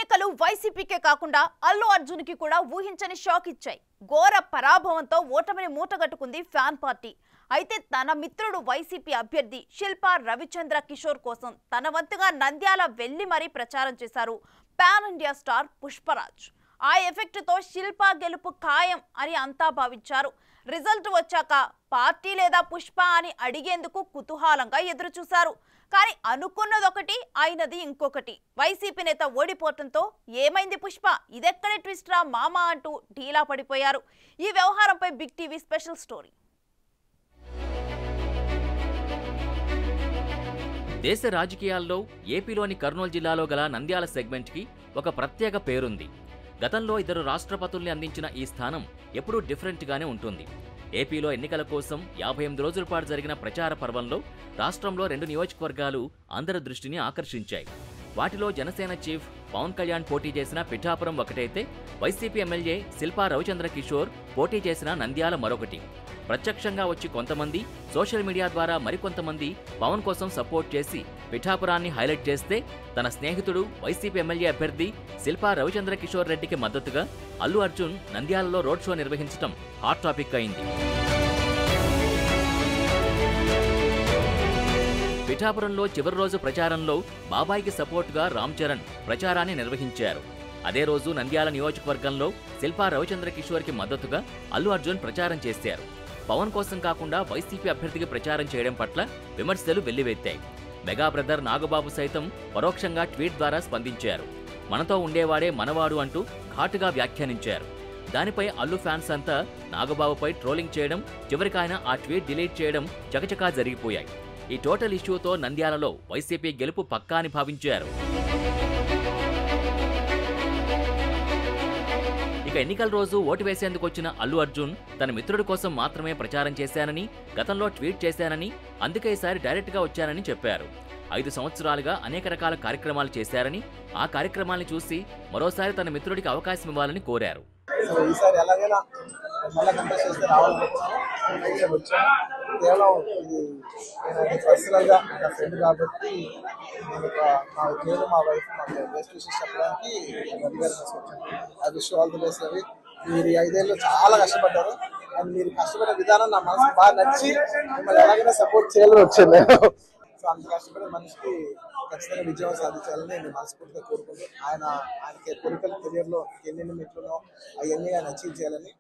ఎన్నికలు వైసీపీకే కాకుండా అల్లు అర్జున్కి కూడా ఊహించని షాక్ ఇచ్చాయి. ఘోర పరాభవంతో ఓటమిని మూటగట్టుకుంది ఫ్యాన్ పార్టీ. అయితే తన మిత్రుడు వైసీపీ అభ్యర్థి శిల్పా రవిచంద్ర కిషోర్ కోసం తన వంతుగా నంద్యాల వెళ్లి మరీ ప్రచారం చేశారు పాన్ ఇండియా స్టార్ పుష్పరాజ్. ఆ ఎఫెక్ట్ తో శిల్పా గెలుపు ఖాయం అని అంతా భావించారు. రిజల్ట్ వచ్చాక పార్టీ లేదా పుష్ప అని అడిగేందుకు కుతూహలంగా ఎదురు చూశారు. కానీ అనుకున్నదొకటి అయినది ఇంకొకటి. వైసీపీ నేత ఓడిపోవడంతో ఏమైంది పుష్ప, ఇదెక్కడే ట్విస్ట్ రా మామా అంటూ ఢీలా పడిపోయారు. ఈ వ్యవహారంపై బిగ్ టీవీ స్పెషల్ స్టోరీ. దేశ రాజకీయాల్లో ఏపీలోని కర్నూలు జిల్లాలో గల నంద్యాల సెగ్మెంట్కి ఒక ప్రత్యేక పేరుంది. గతంలో ఇద్దరు రాష్ట్రపతుల్ని అందించిన ఈ స్థానం ఎప్పుడూ డిఫరెంట్గానే ఉంటుంది. ఏపీలో ఎన్నికల కోసం 58 రోజుల పాటు జరిగిన ప్రచార పర్వంలో రాష్ట్రంలో 2 నియోజకవర్గాలు అందరి దృష్టిని ఆకర్షించాయి. వాటిలో జనసేన చీఫ్ పవన్ కళ్యాణ్ పోటీ చేసిన పిఠాపురం ఒకటైతే, వైసీపీ ఎమ్మెల్యే శిల్పా రవిచంద్ర కిషోర్ పోటీ చేసిన నంద్యాల మరొకటి. ప్రత్యక్షంగా వచ్చి కొంతమంది, సోషల్ మీడియా ద్వారా మరికొంతమంది పవన్ కోసం సపోర్ట్ చేసి పిఠాపురాన్ని హైలైట్ చేస్తే, తన స్నేహితుడు వైసీపీ ఎమ్మెల్యే అభ్యర్థి శిల్పా రవిచంద్ర కిషోర్ రెడ్డికి మద్దతుగా అల్లు అర్జున్ నంద్యాలలో రోడ్ షో నిర్వహించడం హాట్ టాపిక్ అయింది. పిఠాపురంలో చివరి రోజు ప్రచారంలో బాబాయికి సపోర్టుగా రామ్ చరణ్ ప్రచారాన్ని నిర్వహించారు. అదే రోజు నంద్యాల నియోజకవర్గంలో శిల్పా రవిచంద్ర కిషోర్కి మద్దతుగా అల్లు అర్జున్ ప్రచారం చేశారు. పవన్ కోసం కాకుండా వైసీపీ అభ్యర్థికి ప్రచారం చేయడం పట్ల విమర్శలు వెల్లువెత్తాయి. మెగా బ్రదర్ నాగబాబు సైతం పరోక్షంగా ట్వీట్ ద్వారా స్పందించారు. మనతో ఉండేవాడే మనవాడు అంటూ ఘాటుగా వ్యాఖ్యానించారు. దానిపై అల్లు ఫ్యాన్స్ అంతా నాగబాబుపై ట్రోలింగ్ చేయడం, చివరికి ఆయన ఆ ట్వీట్ డిలీట్ చేయడం చకచకా జరిగిపోయాయి. ఈ టోటల్ ఇష్యూతో నంద్యాలలో వైసీపీ గెలుపు పక్కా అని భావించారు. ఇక ఎన్నికల రోజు ఓటు వేసేందుకు వచ్చిన అల్లు అర్జున్ తన మిత్రుడి కోసం మాత్రమే ప్రచారం చేశానని, గతంలో ట్వీట్ చేశానని, అందుకే ఈసారి డైరెక్ట్గా వచ్చానని చెప్పారు. 5 సంవత్సరాలుగా అనేక రకాల కార్యక్రమాలు చేశారని, ఆ కార్యక్రమాల్ని చూసి మరోసారి తన మిత్రుడికి అవకాశం ఇవ్వాలని కోరారు. ఈసారి ఎలాగైనా మళ్ళీ కంటెస్ట్ చేస్తే రావాలనుకుంటున్నాను. వచ్చాను కేవలం ఇది నేను పర్సనల్గా నా ఫ్రెండ్ కాబట్టి నేను మా వైఫ్ మాకు బెస్ట్ విషెస్ చెప్పడానికి అడిగారు. I wish all the best Ravi. మీరు 5 ఏళ్ళు చాలా కష్టపడ్డారు. అండ్ మీరు కష్టపడే విధానం నా మనసుకు బాగా నచ్చి మిమ్మల్ని ఎలాగైనా సపోర్ట్ చేయాలని వచ్చాను నేను. సో అంత కష్టపడే మనిషికి ఖచ్చితంగా విజయం సాధించాలని నేను మనస్ఫూర్తిగా కోరుకుంటూ ఆయనకి పొలిటికల్ కెరియర్లో ఎన్ని మెట్లునో అవన్నీ ఆయన అచీవ్ చేయాలని.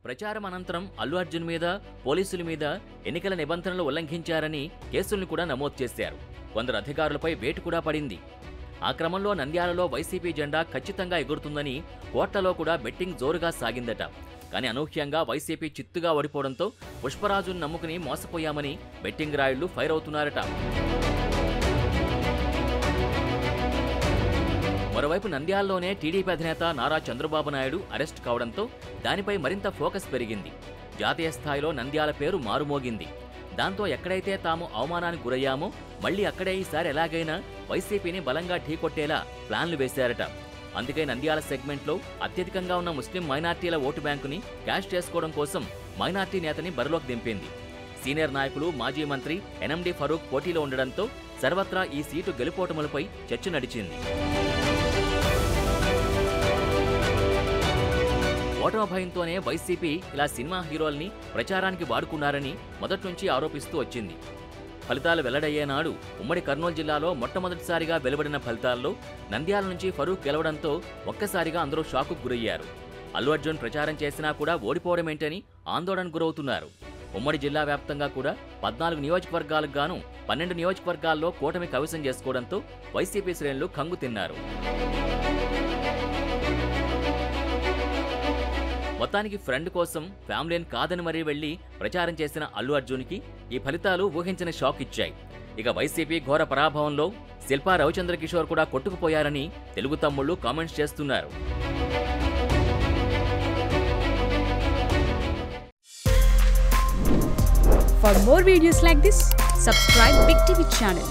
ప్రచారం అనంతరం అల్లు అర్జున్ మీద, పోలీసుల మీద ఎన్నికల నిబంధనలు ఉల్లంఘించారని కేసుల్ని కూడా నమోదు చేశారు. కొందరు అధికారులపై వేటు కూడా పడింది. ఆ క్రమంలో నంద్యాలలో వైసీపీ జెండా ఖచ్చితంగా ఎగురుతుందని కోట్లలో కూడా బెట్టింగ్ జోరుగా సాగిందట. కానీ అనూహ్యంగా వైసీపీ చిత్తుగా ఓడిపోవడంతో పుష్పరాజును నమ్ముకుని మోసపోయామని బెట్టింగ్ రాయుళ్లు ఫైర్ అవుతున్నారట. మరోవైపు నంద్యాలలోనే టీడీపీ అధినేత నారా చంద్రబాబు నాయుడు అరెస్ట్ కావడంతో దానిపై మరింత ఫోకస్ పెరిగింది. జాతీయ స్థాయిలో నంద్యాల పేరు మారుమోగింది. దాంతో ఎక్కడైతే తాము అవమానానికి గురయ్యామో మళ్లీ అక్కడే ఈసారి ఎలాగైనా వైసీపీని బలంగా ఢీకొట్టేలా ప్లాన్లు వేశారట. అందుకే నంద్యాల సెగ్మెంట్లో అత్యధికంగా ఉన్న ముస్లిం మైనార్టీల ఓటు బ్యాంకుని క్యాష్ చేసుకోవడం కోసం మైనార్టీ నేతని బరిలోకి దింపింది. సీనియర్ నాయకులు, మాజీ మంత్రి ఎన్ఎండి ఫరూక్ పోటీలో ఉండడంతో సర్వత్రా ఈ సీటు గెలుపోటములపై చర్చ నడిచింది. ఓటమి భయంతోనే వైసీపీ ఇలా సినిమా హీరోల్ని ప్రచారానికి వాడుకున్నారని మొదటి నుంచి ఆరోపిస్తూ వచ్చింది. ఫలితాలు వెల్లడయ్యే నాడు ఉమ్మడి కర్నూలు జిల్లాలో మొట్టమొదటిసారిగా వెలువడిన ఫలితాల్లో నంద్యాల నుంచి ఫరూక్ గెలవడంతో ఒక్కసారిగా అందరూ షాకుకు గురయ్యారు. అల్లు అర్జున్ ప్రచారం చేసినా కూడా ఓడిపోవడమేంటని ఆందోళనకు గురవుతున్నారు. ఉమ్మడి జిల్లా వ్యాప్తంగా కూడా 14 నియోజకవర్గాలకు గాను 12 నియోజకవర్గాల్లో కూటమి కవిసం చేసుకోవడంతో వైసీపీ శ్రేణులు కంగు తిన్నారు. మొత్తానికి ఫ్రెండ్ కోసం ఫ్యామిలీని కాదని మరీ వెళ్లి ప్రచారం చేసిన అల్లు అర్జున్కి ఈ ఫలితాలు ఊహించని షాక్ ఇచ్చాయి. ఇక వైసీపీ ఘోర పరాభవంలో శిల్పా రవిచంద్ర కిషోర్ కూడా కొట్టుకుపోయారని తెలుగు తమ్ముళ్లు కామెంట్స్ చేస్తున్నారు. For more videos like this, subscribe Big TV channel.